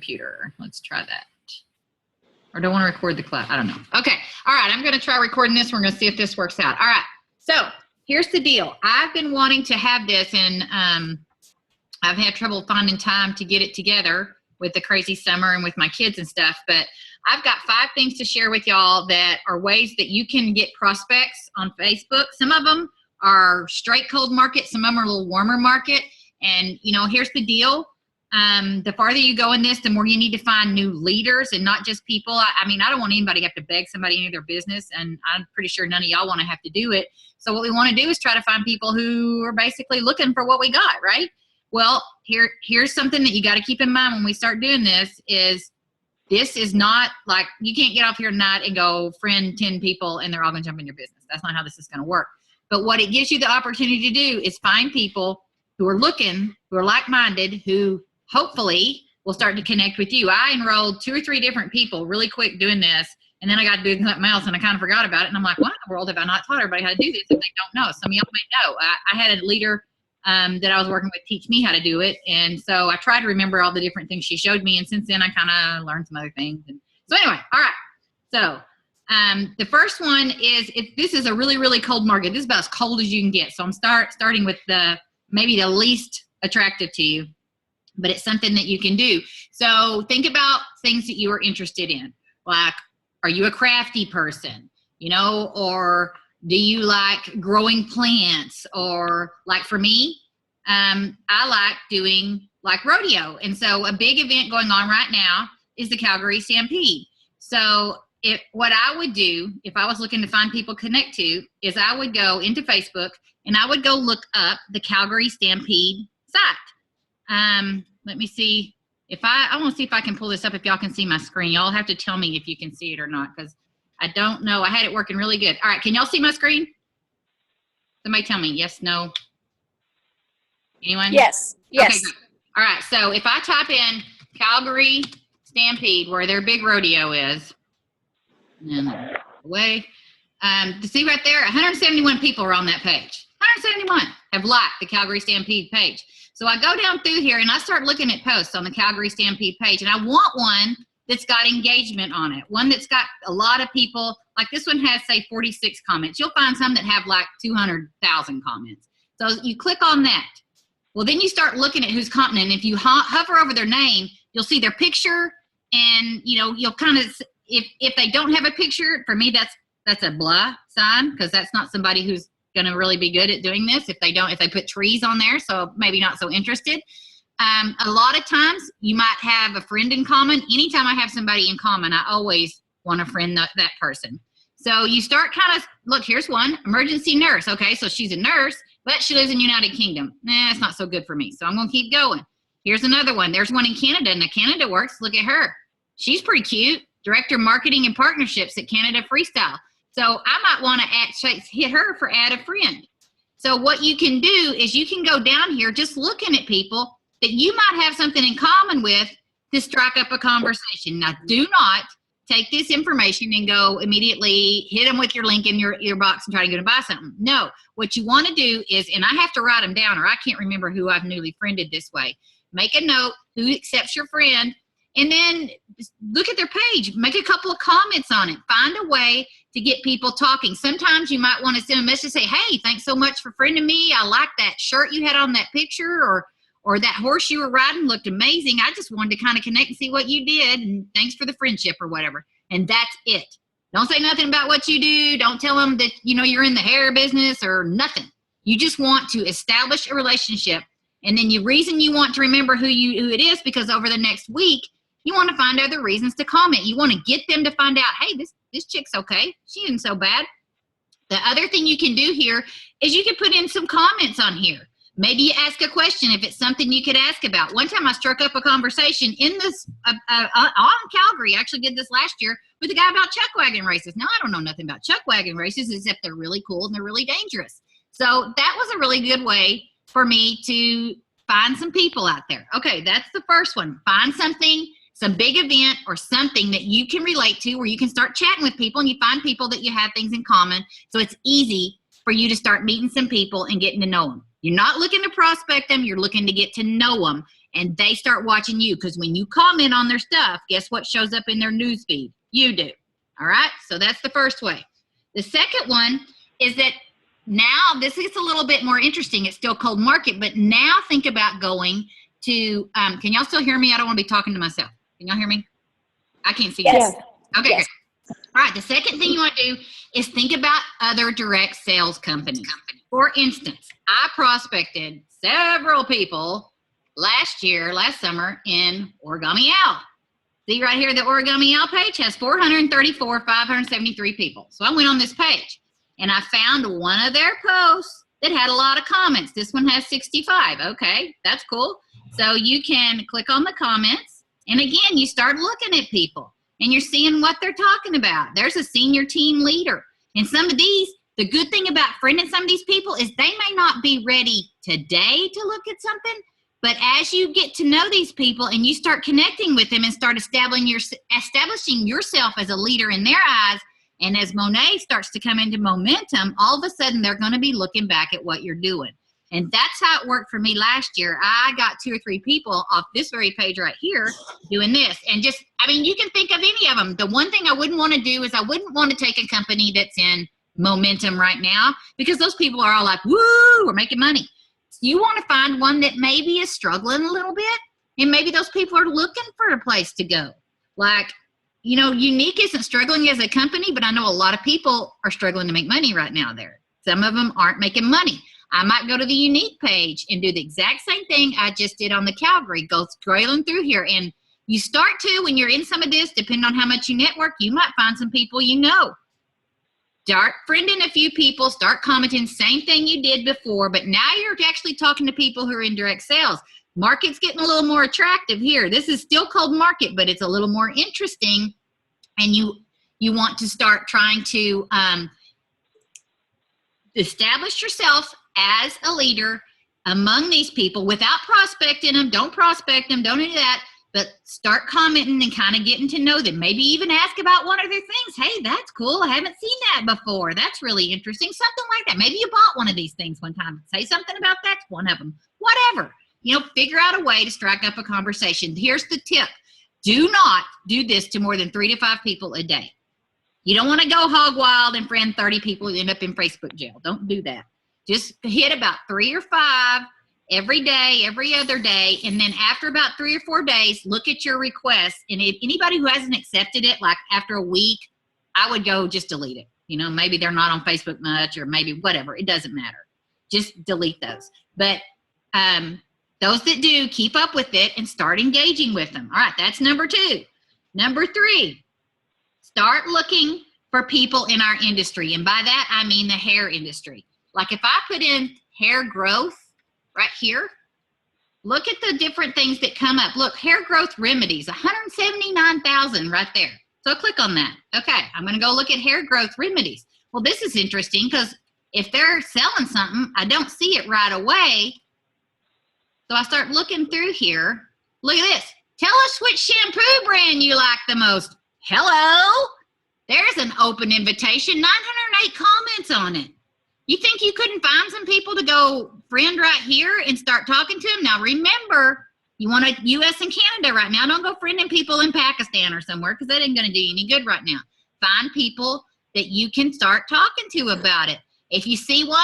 computer. Let's try that. Or do I want to record the class? I don't know. Okay. All right. I'm going to try recording this. We're going to see if this works out. All right. So here's the deal. I've been wanting to have this, and I've had trouble finding time to get it together with the crazy summer and with my kids and stuff. But I've got 5 things to share with y'all that are ways that you can get prospects on Facebook. Some of them are straight cold market. Some of them are a little warmer market. And, you know, here's the deal. The farther you go in this, the more you need to find new leaders and not just people. I mean, I don't want anybody to have to beg somebody into their business, and I'm pretty sure none of y'all want to have to do it. So what we want to do is try to find people who are basically looking for what we got, right? Well, here's something that you got to keep in mind when we start doing this is not like, you can't get off here tonight and go friend 10 people and they're all going to jump in your business. That's not how this is going to work. But what it gives you the opportunity to do is find people who are looking, who are like-minded, who hopefully will start to connect with you. I enrolled 2 or 3 different people really quick doing this, and then I got to do something else and I kind of forgot about it. And I'm like, why in the world have I not taught everybody how to do this if they don't know? Some of y'all may know. I had a leader that I was working with teach me how to do it. And so I tried to remember all the different things she showed me. And since then I kind of learned some other things. And so anyway, all right. So the first one is, if this is a really, really cold market, this is about as cold as you can get. So I'm starting with maybe the least attractive to you, but it's something that you can do. So think about things that you are interested in. Like, are you a crafty person? You know, or do you like growing plants? Or like for me, I like doing like rodeo. And so a big event going on right now is the Calgary Stampede. So what I would do if I was looking to find people to connect to is I would go into Facebook and I would go look up the Calgary Stampede site. Let me see if I want to see if I can pull this up, if y'all can see my screen. Y'all have to tell me if you can see it or not, because I don't know. I had it working really good. All right, can y'all see my screen? Somebody tell me yes, no. Anyone? Yes. Yes. Okay, good. All right, so if I type in Calgary Stampede, where their big rodeo is, and away, to see right there, 171 people are on that page. 171 have liked the Calgary Stampede page. So I go down through here and I start looking at posts on the Calgary Stampede page, and I want one that's got engagement on it. One that's got a lot of people, like this one has, say, 46 comments. You'll find some that have like 200,000 comments. So you click on that. Well, then you start looking at who's commenting. If you hover over their name, you'll see their picture, and you know, you'll kind of, if they don't have a picture, for me that's a blah sign, because that's not somebody who's going to really be good at doing this. If they put trees on there, so maybe not so interested. A lot of times you might have a friend in common. Anytime I have somebody in common, I always want to friend that person. So you start kind of, look, here's one, emergency nurse. Okay, so she's a nurse, but she lives in United Kingdom. It's not so good for me, so I'm going to keep going. Here's another one. There's one in Canada, and the Canada Works. Look at her. She's pretty cute. Director of Marketing and Partnerships at Canada Freestyle. So I might want to hit her for add a friend. So what you can do is you can go down here just looking at people that you might have something in common with to strike up a conversation. Now, do not take this information and go immediately hit them with your link in your box and try to get them to buy something. No, what you want to do is, and I have to write them down or I can't remember who I've newly friended this way. Make a note, who accepts your friend, and then look at their page. Make a couple of comments on it. Find a way to get people talking. Sometimes you might want to send a message, say, hey, thanks so much for friending me. I like that shirt you had on that picture, or that horse you were riding looked amazing. I just wanted to kind of connect and see what you did, and thanks for the friendship or whatever. And that's it. Don't say nothing about what you do. Don't tell them that, you know, you're in the hair business or nothing. You just want to establish a relationship. And then the reason you want to remember who it is, because over the next week, you want to find other reasons to comment. You want to get them to find out, hey, this chick's okay. She isn't so bad. The other thing you can do here is you can put in some comments on here. Maybe you ask a question if it's something you could ask about. One time I struck up a conversation in this on Calgary. I actually did this last year with a guy about chuck wagon races. Now, I don't know nothing about chuck wagon races except they're really cool and they're really dangerous. So that was a really good way for me to find some people out there. Okay, that's the first one. Find something, some big event or something that you can relate to where you can start chatting with people and you find people that you have things in common. So it's easy for you to start meeting some people and getting to know them. You're not looking to prospect them. You're looking to get to know them. and they start watching you, because when you comment on their stuff, guess what shows up in their news feed? You do. All right, so that's the first way. The second one is that now this is a little bit more interesting. It's still cold market, but now think about going to, can y'all still hear me? I don't want to be talking to myself. Can y'all hear me? I can't see you. Yes. Okay, Yes. good. All right, the second thing you want to do is think about other direct sales companies. For instance, I prospected several people last summer in Origami Owl. See right here, the Origami Owl page has 573 people. So I went on this page and I found one of their posts that had a lot of comments. This one has 65. Okay, that's cool. So you can click on the comments, and again, you start looking at people and you're seeing what they're talking about. There's a senior team leader. And some of these, the good thing about friending some of these people is they may not be ready today to look at something, but as you get to know these people and you start connecting with them and start establishing yourself as a leader in their eyes, and as Monet starts to come into momentum, all of a sudden they're going to be looking back at what you're doing. And that's how it worked for me last year. I got 2 or 3 people off this very page right here doing this. And just, I mean, you can think of any of them. The one thing I wouldn't want to do is I wouldn't want to take a company that's in momentum right now, because those people are all like, woo, we're making money. You want to find one that maybe is struggling a little bit, and maybe those people are looking for a place to go. Like, you know, Unique isn't struggling as a company, but I know a lot of people are struggling to make money right now there. Some of them aren't making money. I might go to the Unique page and do the exact same thing I just did on the Calgary, go scrolling through here. And you start to, when you're in some of this, depending on how much you network, you might find some people you know. Start friending a few people, start commenting, same thing you did before, but now you're actually talking to people who are in direct sales. Market's getting a little more attractive here. This is still cold market, but it's a little more interesting, and you want to start trying to establish yourself as a leader among these people without prospecting them. Don't prospect them, don't do that. But start commenting and kind of getting to know them. Maybe even ask about one of their things. Hey, that's cool. I haven't seen that before. That's really interesting. Something like that. Maybe you bought one of these things one time. Say something about that's one of them. Whatever. You know, figure out a way to strike up a conversation. Here's the tip. Do not do this to more than 3 to 5 people a day. You don't want to go hog wild and friend 30 people who end up in Facebook jail. Don't do that. Just hit about 3 or 5 every day, every other day, and then after about 3 or 4 days, look at your requests. And if anybody who hasn't accepted it, like after a week, I would go just delete it. You know, maybe they're not on Facebook much, or maybe whatever. It doesn't matter. Just delete those. But those that do, keep up with it and start engaging with them. All right, that's number 2. Number 3, start looking for people in our industry. And by that, I mean the hair industry. Like if I put in hair growth, right here, look at the different things that come up. Look, hair growth remedies, 179,000 right there. So click on that. Okay, I'm going to go look at hair growth remedies. Well, this is interesting because if they're selling something, I don't see it right away. So I start looking through here. Look at this. Tell us which shampoo brand you like the most. Hello? There's an open invitation, 908 comments on it. You think you couldn't find some people to go friend right here and start talking to them? Now remember, you want a US and Canada right now. Don't go friending people in Pakistan or somewhere, because that ain't going to do you any good right now. Find people that you can start talking to about it. If you see one,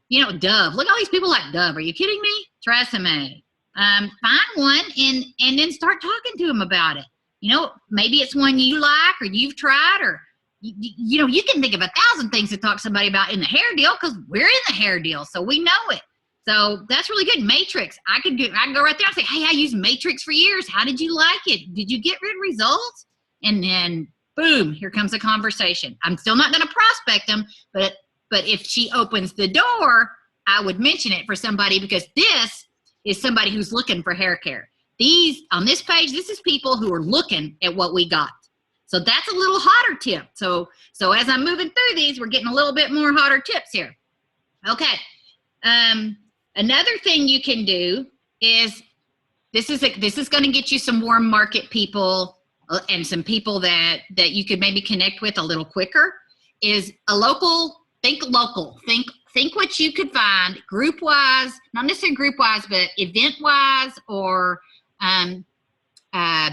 you know, Dove. Look at all these people like Dove. Are you kidding me? Tresemme. Find one and then start talking to them about it. You know, maybe it's one you like or you've tried, or you know, you can think of 1,000 things to talk to somebody about in the hair deal, because we're in the hair deal, so we know it. So that's really good. Matrix. I can go right there and say, hey, I used Matrix for years. How did you like it? Did you get good results? And then boom, here comes a conversation. I'm still not going to prospect them, but if she opens the door, I would mention it for somebody, because this is somebody who's looking for hair care. These on this page, this is people who are looking at what we got. So that's a little hotter tip. So as I'm moving through these, we're getting a little bit more hotter tips here. Okay. Another thing you can do is, this is going to get you some warm market people and some people that you could maybe connect with a little quicker, is a local. Think local. Think what you could find group wise, not necessarily group wise, but event wise, or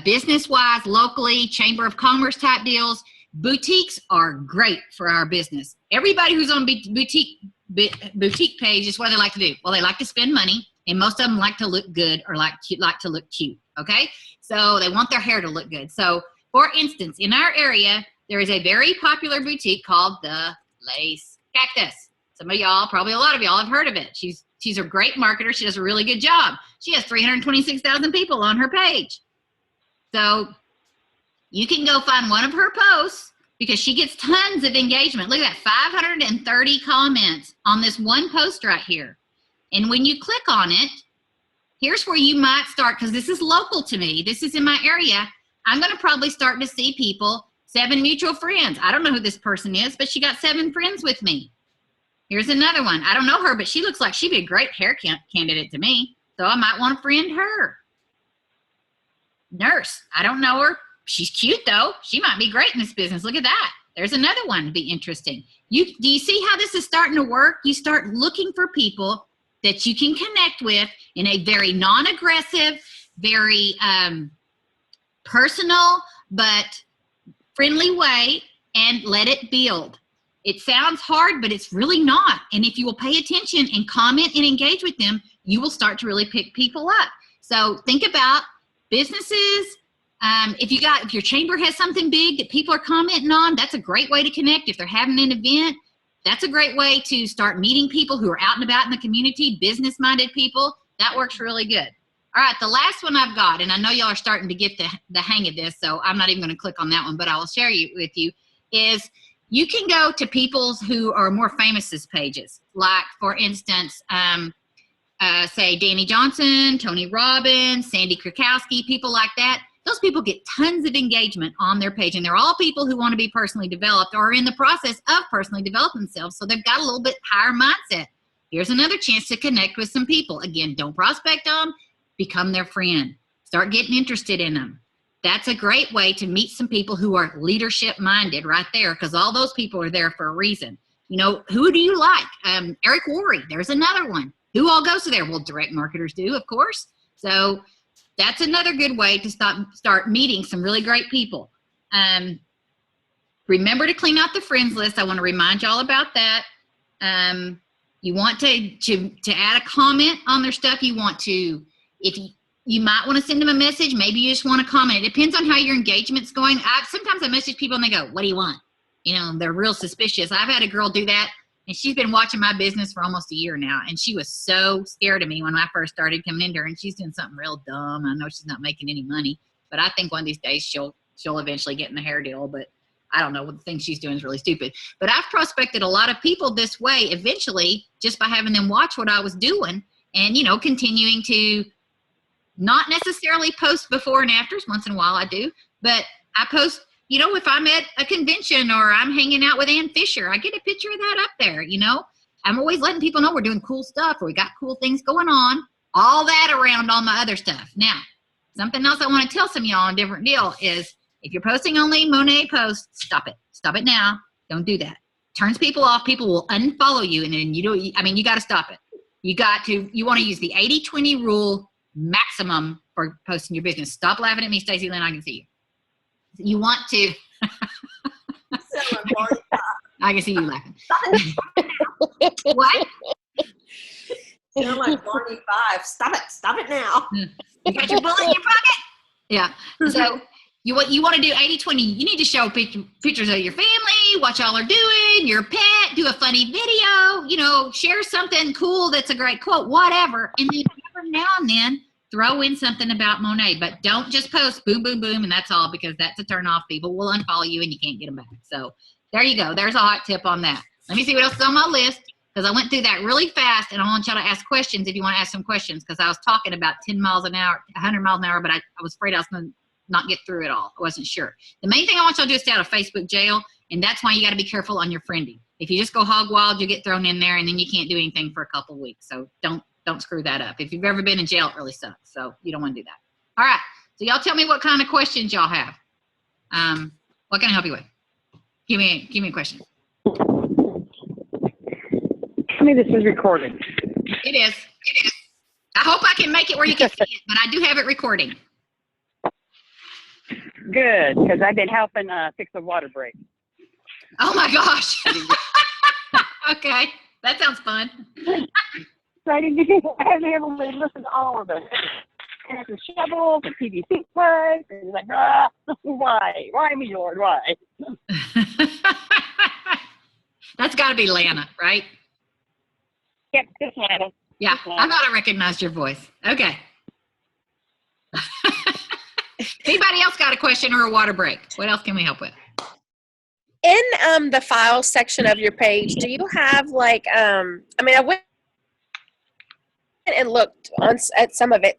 business-wise, locally, Chamber of Commerce type deals. Boutiques are great for our business. Everybody who's on boutique page is what they like to do. Well, they like to spend money, and most of them like to look good or like to look cute, okay? So they want their hair to look good. So, for instance, in our area, there is a very popular boutique called the Lace Cactus. Some of y'all, probably a lot of y'all have heard of it. She's a great marketer. She does a really good job. She has 326,000 people on her page. So you can go find one of her posts because she gets tons of engagement. Look at that, 530 comments on this one post right here. And when you click on it, here's where you might start, because this is local to me. This is in my area. I'm going to probably start to see people, 7 mutual friends. I don't know who this person is, but she got 7 friends with me. Here's another one. I don't know her, but she looks like she'd be a great hair candidate to me. So I might want to friend her. Nurse. I don't know her. She's cute though. She might be great in this business. Look at that. There's another one to be interesting. Do you see how this is starting to work? You start looking for people that you can connect with in a very non-aggressive, very personal, but friendly way, and let it build. It sounds hard, but it's really not. And if you will pay attention and comment and engage with them, you will start to really pick people up. So think about businesses. If your chamber has something big that people are commenting on, that's a great way to connect. If they're having an event, that's a great way to start meeting people who are out and about in the community, business-minded people. That works really good. All right, the last one I've got, and I know y'all are starting to get the hang of this, so I'm not even going to click on that one, but I will share with you, is you can go to people's who are more famous pages. Like, for instance, say Danny Johnson, Tony Robbins, Sandy Krakowski, people like that. Those people get tons of engagement on their page, and they're all people who want to be personally developed or are in the process of personally developing themselves, so they've got a little bit higher mindset. Here's another chance to connect with some people. Again, don't prospect them, become their friend. Start getting interested in them. That's a great way to meet some people who are leadership-minded right there, because all those people are there for a reason. You know, who do you like? Eric Worre, there's another one. Who all goes to there? Well, direct marketers do, of course. So that's another good way to start meeting some really great people. Remember to clean out the friends list. I want to remind y'all about that. You want to add a comment on their stuff. You want to, if you might want to send them a message. Maybe you just want to comment. It depends on how your engagement's going. Sometimes I message people and they go, what do you want? You know, they're real suspicious. I've had a girl do that, and she's been watching my business for almost a year now, and she was so scared of me when I first started coming in there, and she's doing something real dumb. I know she's not making any money, but I think one of these days she'll eventually get in the hair deal, but I don't know. The thing she's doing is really stupid. But I've prospected a lot of people this way eventually just by having them watch what I was doing and, you know, continuing to not necessarily post before and afters. Once in a while I do, but I post, you know, if I'm at a convention or I'm hanging out with Ann Fisher, I get a picture of that up there, you know. I'm always letting people know we're doing cool stuff or we got cool things going on, all that around all my other stuff. Now, something else I want to tell some of y'all on a different deal is if you're posting only Monet posts, stop it. Stop it now. Don't do that. Turns people off. People will unfollow you, and then you got to stop it. You want to use the 80-20 rule maximum for posting your business. Stop laughing at me, Stacey Lynn. I can see you. You want to. I can see you laughing. What? Sound like Barney Five. Stop it now. You got your bullet in your pocket? Yeah. So you want to do 80-20. You need to show pictures of your family, what y'all are doing, your pet, do a funny video, you know, share something cool that's a great quote, whatever. And then every now and then throw in something about Monet, but don't just post boom, boom, boom, and that's all, because that's a turn off. People will unfollow you and you can't get them back. So there you go. There's a hot tip on that. Let me see what else is on my list, because I went through that really fast, and I want y'all to ask questions if you want to ask some questions, because I was talking about 10 miles an hour, 100 miles an hour, but I was afraid I was going to not get through it all. I wasn't sure. The main thing I want y'all to do is stay out of Facebook jail, and that's why you got to be careful on your friending. If you just go hog wild, you get thrown in there, and then you can't do anything for a couple of weeks. So don't screw that up. If you've ever been in jail, it really sucks. So you don't want to do that. All right. So y'all tell me what kind of questions y'all have. What can I help you with? Give me a question. Tell me this is recorded. It is. I hope I can make it where you can see it, but I do have it recording. Good, because I've been helping fix a water break. Oh my gosh. Okay. That sounds fun. So I haven't been able to listen to all of it. And the shovels, the PVC pipes, and it's like, why? Why me, Lord? Why? That's got to be Lana, right? Yep, just Lana. Yeah, Just Lana. I thought I recognized your voice. Okay. Anybody else got a question or a water break? What else can we help with? In the files section of your page, do you have like I went and looked at some of it.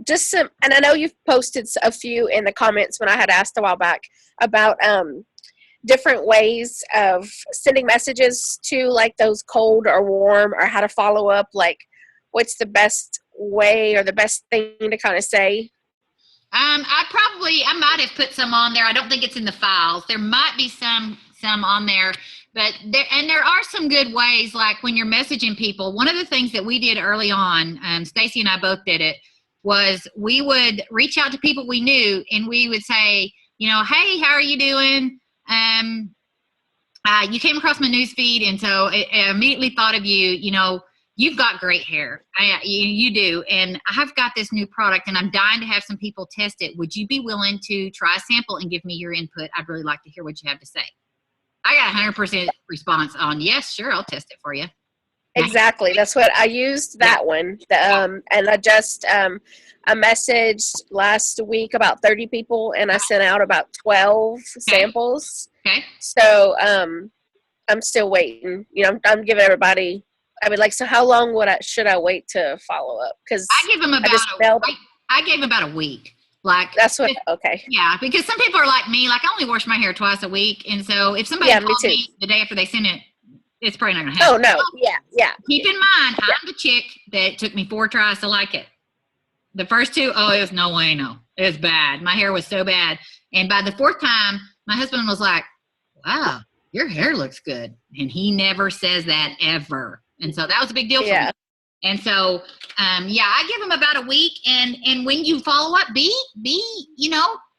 Just some, and I know you've posted a few in the comments when I had asked a while back about different ways of sending messages to like those cold or warm, or how to follow up. Like, what's the best way or the best thing to kind of say? I might have put some on there. I don't think it's in the files. There might be some on there, but there are some good ways. Like when you're messaging people, one of the things that we did early on, Stacy and I both did it, was we would reach out to people we knew and we would say, hey, how are you doing? You came across my news feed, and so I immediately thought of you. You've got great hair. You do. And I've got this new product, and I'm dying to have some people test it. Would you be willing to try a sample and give me your input? I'd really like to hear what you have to say. I got 100% response on, yes, sure, I'll test it for you. Exactly. That's what I used, that one. And I just, I messaged last week about 30 people, and I sent out about 12 samples. Okay. So I'm still waiting. I'm giving everybody, so how long should I wait to follow up? Because I give them I gave them about a week. Like that's what. Okay. Yeah, because some people are like me. Like I only wash my hair twice a week, and so if somebody calls me the day after they send it, it's probably not gonna happen. Oh no. Yeah. Keep in mind, I'm the chick that took me 4 tries to like it. The first 2, it was no way, no. It was bad. My hair was so bad, and by the 4th time, my husband was like, "Wow, your hair looks good," and he never says that ever. And so that was a big deal for me. And so, I give them about a week. And when you follow up, be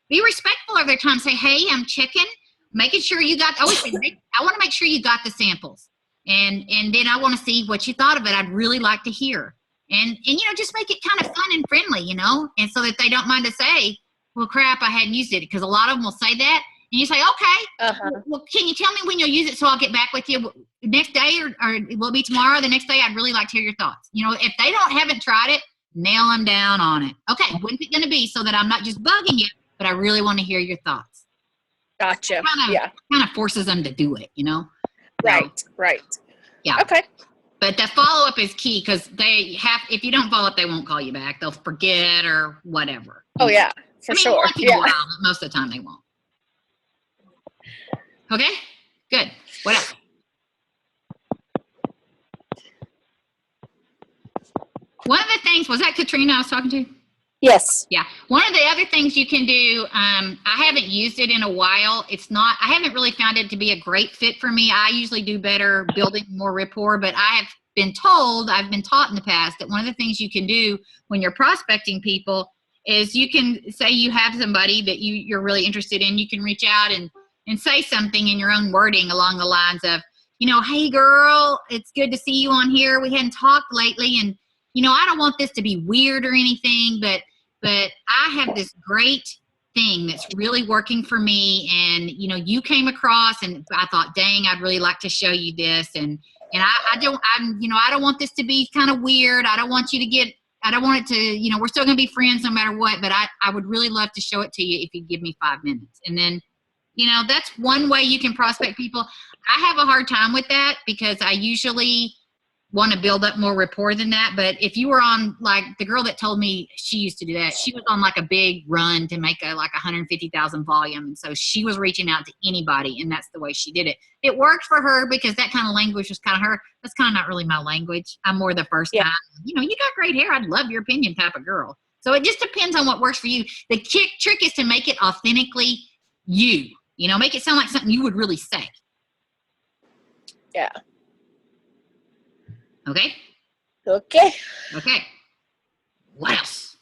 respectful of their time. Say, hey, I'm checking, making sure you got, I want to make sure you got the samples. And then I want to see what you thought of it. I'd really like to hear. And just make it kind of fun and friendly, and so that they don't mind to say, well, crap, I hadn't used it. Because a lot of them will say that. And you say, okay, well, can you tell me when you'll use it so I'll get back with you next day or will it be tomorrow? The next day, I'd really like to hear your thoughts. If they haven't tried it, nail them down on it. Okay, when's it going to be so that I'm not just bugging you, but I really want to hear your thoughts. Gotcha. Kind of forces them to do it, Right. Yeah. Okay. But the follow-up is key because if you don't follow up, they won't call you back. They'll forget or whatever. Oh, yeah, for sure. Once in a while, but most of the time they won't. Okay, good. What else? One of the things, was that Katrina I was talking to? Yes. Yeah. One of the other things you can do, I haven't used it in a while. I haven't really found it to be a great fit for me. I usually do better building more rapport, but I've been taught in the past that one of the things you can do when you're prospecting people is you can say you have somebody that you're really interested in. You can reach out and say something in your own wording along the lines of, hey girl, it's good to see you on here. We hadn't talked lately, and I don't want this to be weird or anything, but I have this great thing that's really working for me, and you came across, and I thought, dang, I'd really like to show you this, and I don't want this to be kind of weird. I don't want it to, we're still gonna be friends no matter what, but I would really love to show it to you if you give me 5 minutes. And then that's one way you can prospect people. I have a hard time with that because I usually want to build up more rapport than that. But if you were on, like the girl that told me she used to do that, she was on like a big run to make 150,000 volume. And so she was reaching out to anybody, and that's the way she did it. It worked for her because that kind of language was kind of her. That's kind of not really my language. I'm more the first time, you got great hair, I'd love your opinion type of girl. So it just depends on what works for you. The trick is to make it authentically you. Make it sound like something you would really say. Yeah. Okay? Okay. Okay. What else?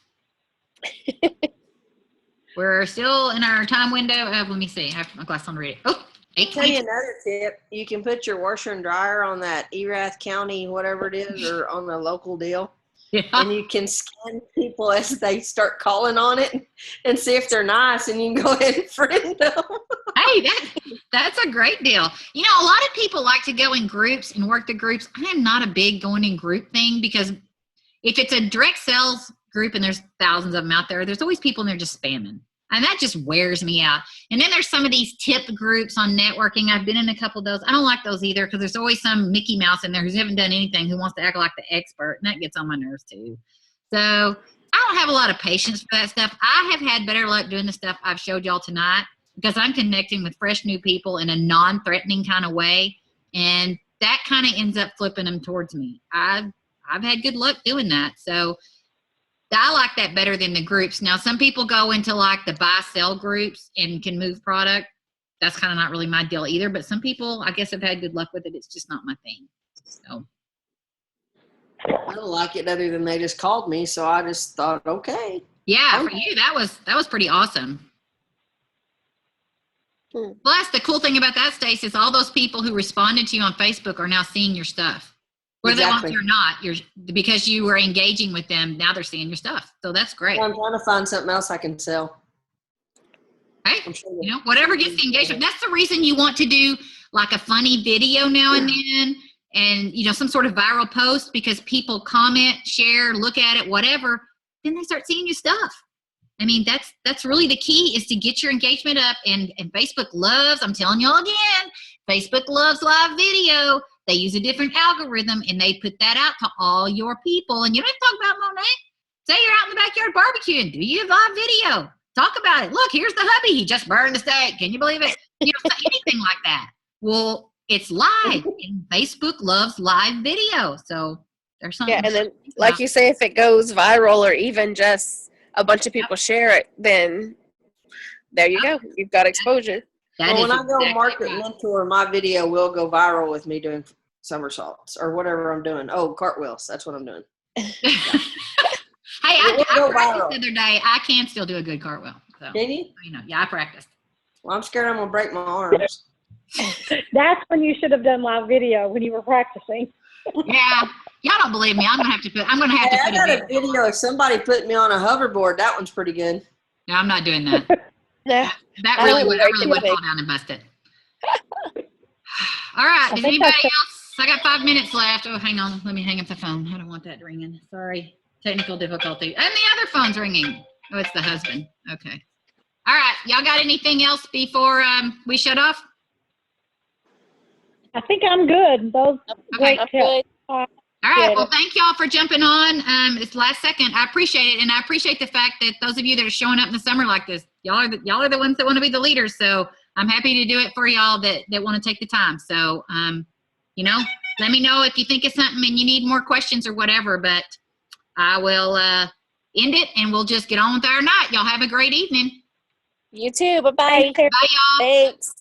We're still in our time window of, let me see, I have my glass on to read it. Oh, I'll tell you 8:22. another tip. You can put your washer and dryer on that Erath County, whatever it is, or on the local deal. Yeah. And you can scan people as they start calling on it and see if they're nice, and you can go ahead and friend them. Hey, that's a great deal. You know, a lot of people like to go in groups and work the groups. I am not a big going in group thing because if it's a direct sales group and there's thousands of them out there, there's always people in there just spamming. And that just wears me out. And then there's some of these tip groups on networking. I've been in a couple of those. I don't like those either because there's always some Mickey Mouse in there who haven't done anything who wants to act like the expert. And that gets on my nerves too. So I don't have a lot of patience for that stuff. I have had better luck doing the stuff I've showed y'all tonight because I'm connecting with fresh new people in a non-threatening kind of way. And that kind of ends up flipping them towards me. I've had good luck doing that. So I like that better than the groups. Now, some people go into like the buy-sell groups and can move product. That's kind of not really my deal either. But some people, I guess, have had good luck with it. It's just not my thing. So I don't like it other than they just called me, so I just thought, okay. yeah, for you, that was pretty awesome. Plus, the cool thing about that, Stace, is all those people who responded to you on Facebook are now seeing your stuff. Whether Exactly. they want to or not, because you were engaging with them, now they're seeing your stuff. So that's great. I'm trying to find something else I can sell. Right? I'm sure You know, whatever gets the engagement. That's the reason you want to do like a funny video now and then and, you know, some sort of viral post because people comment, share, look at it, whatever. Then they start seeing your stuff. I mean, that's really the key is to get your engagement up. And Facebook loves, I'm telling y'all again, Facebook loves live video. They use a different algorithm and they put that out to all your people. And you don't have to talk about Monet. Say you're out in the backyard barbecuing. Do you live video? Talk about it. Look, here's the hubby. He just burned the steak. Can you believe it? You know, anything like that. Well, it's live and Facebook loves live video. So there's something. Yeah, and then like you say, if it goes viral or even just a bunch of people share it, then there you go. You've got exposure. Well, when I go market mentor, my video will go viral with me doing somersaults or whatever I'm doing. Oh, cartwheels. That's what I'm doing. Hey, I Go practiced viral. the other day. I can still do a good cartwheel. So, Can you? you know, yeah, I practiced. Well, I'm scared I'm going to break my arms. That's when you should have done live video when you were practicing. Yeah. Y'all don't believe me. I'm gonna have to Hey, put I got a a video of somebody putting me on a hoverboard. That one's pretty good. No, I'm not doing that. Yeah. That I really wouldn't would, I break really would anything. fall down and bust it. All right. Does think anybody that's else? I got 5 minutes left. Oh, hang on. Let me hang up the phone. I don't want that ringing. Sorry. Technical difficulty. And the other phone's ringing. Oh, it's the husband. Okay. All right. Y'all got anything else before we shut off? I think I'm good. Those Okay. great I'm tips. good. All right. Good. Well, thank y'all for jumping on. It's last second. I appreciate it, and I appreciate the fact that those of you that are showing up in the summer like this, y'all are the ones that want to be the leaders. So I'm happy to do it for y'all that want to take the time. So, you know, let me know if you think of something and you need more questions or whatever. But I will end it, and we'll just get on with our night. Y'all have a great evening. You too. Bye-bye. Thanks, Terry. Bye, y'all. Thanks.